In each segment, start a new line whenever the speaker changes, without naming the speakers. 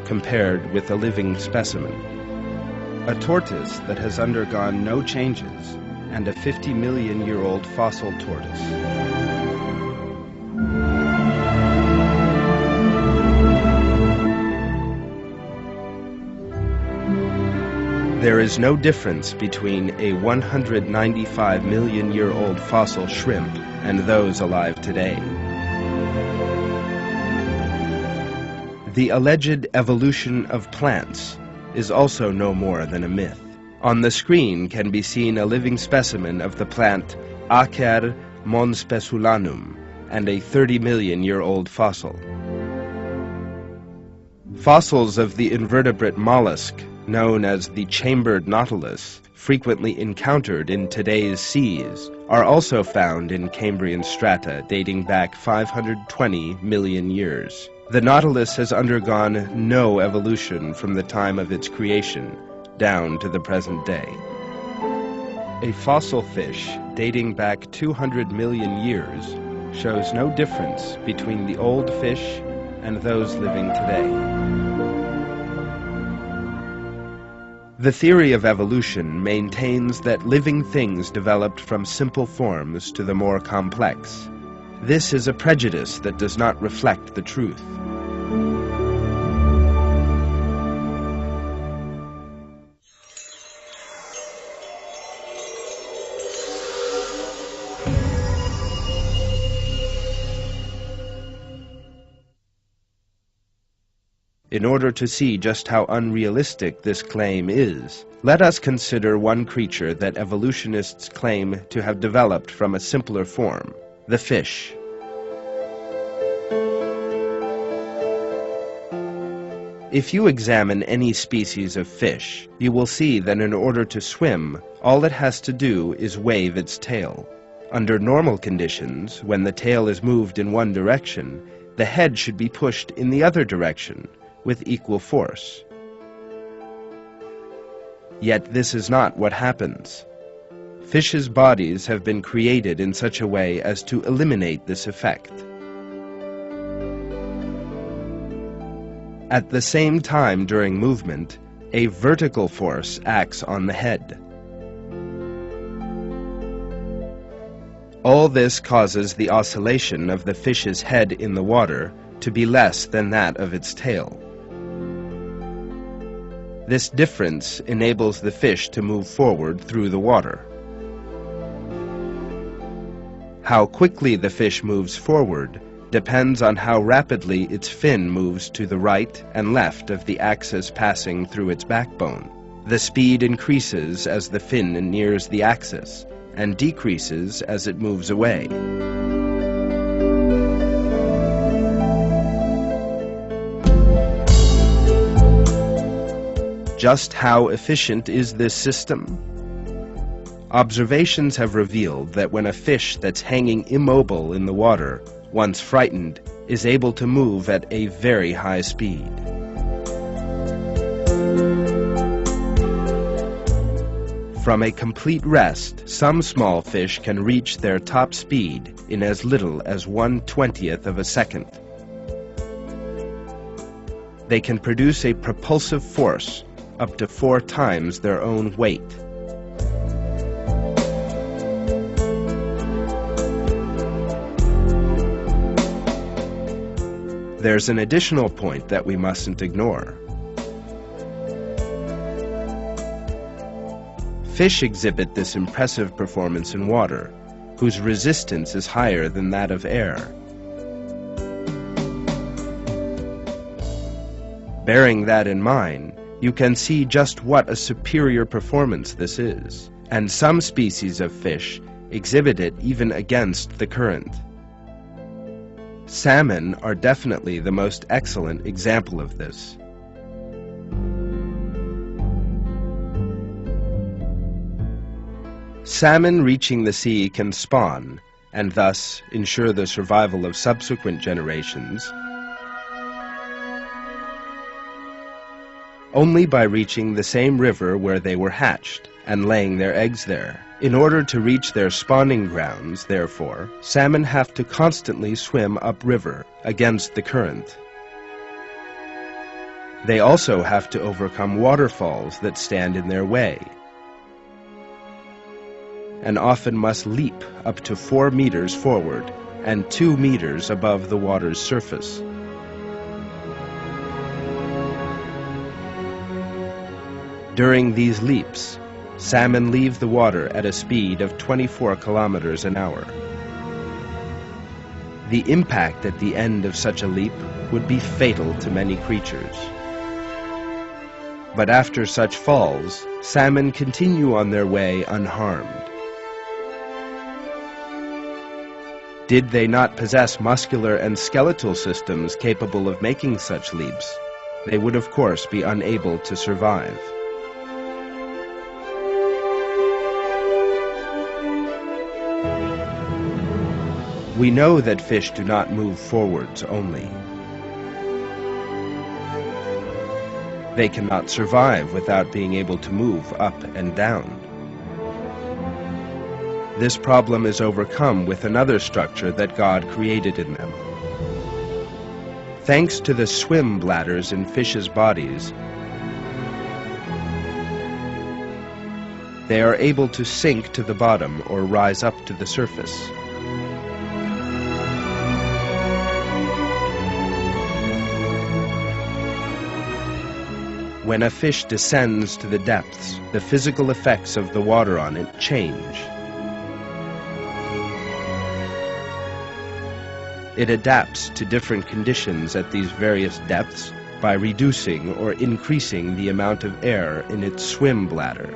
compared with a living specimen. A tortoise that has undergone no changes, and a 50-million-year-old fossil tortoise. There is no difference between a 195-million-year-old fossil shrimp and those alive today. The alleged evolution of plants is also no more than a myth. On the screen can be seen a living specimen of the plant Acer monspesulanum and a 30-million-year-old fossil. Fossils of the invertebrate mollusk, known as the chambered nautilus, frequently encountered in today's seas, are also found in Cambrian strata dating back 520 million years. The nautilus has undergone no evolution from the time of its creation down to the present day. A fossil fish dating back 200 million years shows no difference between the old fish and those living today. The theory of evolution maintains that living things developed from simple forms to the more complex. This is a prejudice that does not reflect the truth. In order to see just how unrealistic this claim is, let us consider one creature that evolutionists claim to have developed from a simpler form, the fish. If you examine any species of fish, you will see that in order to swim, all it has to do is wave its tail. Under normal conditions, when the tail is moved in one direction, the head should be pushed in the other direction, with equal force. Yet this is not what happens. Fishes' bodies have been created in such a way as to eliminate this effect. At the same time during movement, a vertical force acts on the head. All this causes the oscillation of the fish's head in the water to be less than that of its tail. This difference enables the fish to move forward through the water. How quickly the fish moves forward depends on how rapidly its fin moves to the right and left of the axis passing through its backbone. The speed increases as the fin nears the axis and decreases as it moves away. Just how efficient is this system? Observations have revealed that when a fish that's hanging immobile in the water, once frightened, is able to move at a very high speed. From a complete rest, some small fish can reach their top speed in as little as 1/20th of a second. They can produce a propulsive force up to 4 times their own weight. There's an additional point that we mustn't ignore. Fish exhibit this impressive performance in water, whose resistance is higher than that of air. Bearing that in mind, you can see just what a superior performance this is, and some species of fish exhibit it even against the current. Salmon are definitely the most excellent example of this. Salmon reaching the sea can spawn, and thus ensure the survival of subsequent generations, only by reaching the same river where they were hatched and laying their eggs there. In order to reach their spawning grounds, therefore, salmon have to constantly swim upriver against the current. They also have to overcome waterfalls that stand in their way, and often must leap up to 4 meters forward and 2 meters above the water's surface. During these leaps, salmon leave the water at a speed of 24 kilometers an hour. The impact at the end of such a leap would be fatal to many creatures. But after such falls, salmon continue on their way unharmed. Did they not possess muscular and skeletal systems capable of making such leaps, they would of course be unable to survive. We know that fish do not move forwards only. They cannot survive without being able to move up and down. This problem is overcome with another structure that God created in them. Thanks to the swim bladders in fishes' bodies, they are able to sink to the bottom or rise up to the surface. When a fish descends to the depths, the physical effects of the water on it change. It adapts to different conditions at these various depths by reducing or increasing the amount of air in its swim bladder.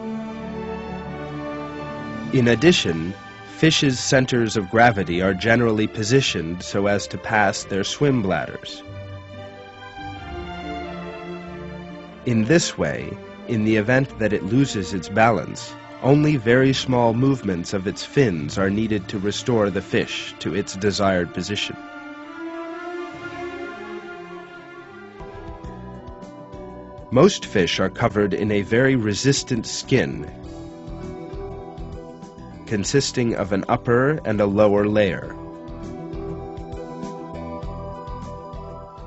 In addition, fishes' centers of gravity are generally positioned so as to pass their swim bladders. In this way, in the event that it loses its balance, only very small movements of its fins are needed to restore the fish to its desired position. Most fish are covered in a very resistant skin, consisting of an upper and a lower layer.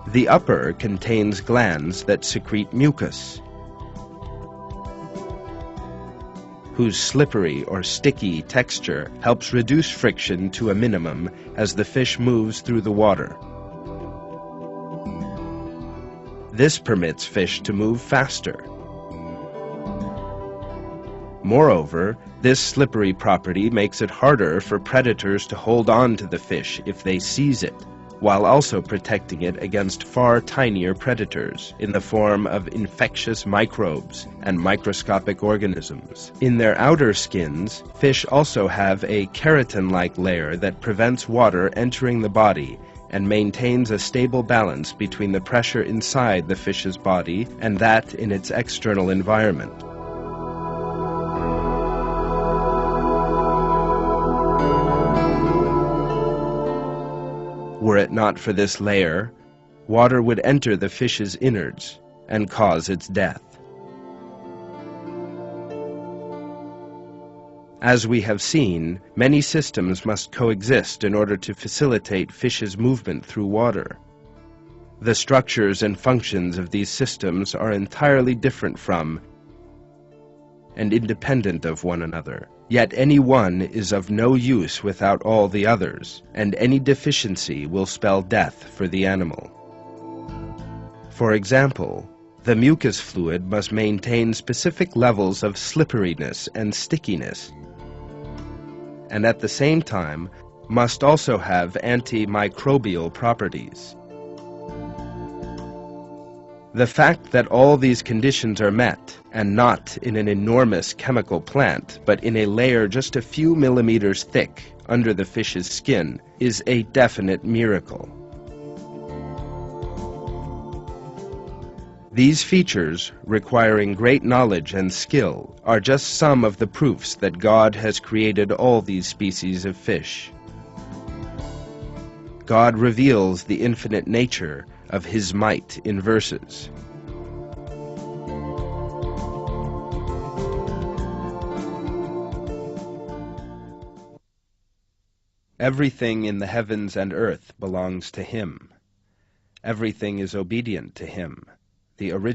The upper contains glands that secrete mucus, whose slippery or sticky texture helps reduce friction to a minimum as the fish moves through the water. This permits fish to move faster. Moreover, this slippery property makes it harder for predators to hold on to the fish if they seize it, while also protecting it against far tinier predators in the form of infectious microbes and microscopic organisms. In their outer skins, fish also have a keratin-like layer that prevents water entering the body and maintains a stable balance between the pressure inside the fish's body and that in its external environment. Were it not for this layer, water would enter the fish's innards and cause its death. As we have seen, many systems must coexist in order to facilitate fish's movement through water. The structures and functions of these systems are entirely different from and independent of one another. Yet any one is of no use without all the others, and any deficiency will spell death for the animal. For example, the mucus fluid must maintain specific levels of slipperiness and stickiness, and at the same time must also have antimicrobial properties. The fact that all these conditions are met, and not in an enormous chemical plant, but in a layer just a few millimeters thick under the fish's skin, is a definite miracle. These features, requiring great knowledge and skill, are just some of the proofs that God has created all these species of fish. God reveals the infinite nature of His might in verses. Everything in the heavens and earth belongs to Him. Everything is obedient to Him, the original